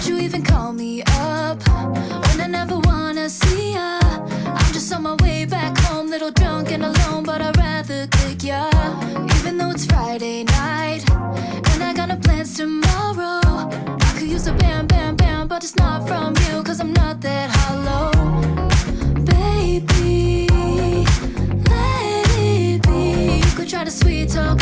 Would you even call me up when I never wanna see ya? I'm just on my way back home, little drunk and alone, but I'd rather click ya. Even though it's Friday night and I got no plans tomorrow, I could use a bam, bam, bam, but it's not from you, cause I'm not that hollow. Baby, let it be. You could try to sweet talk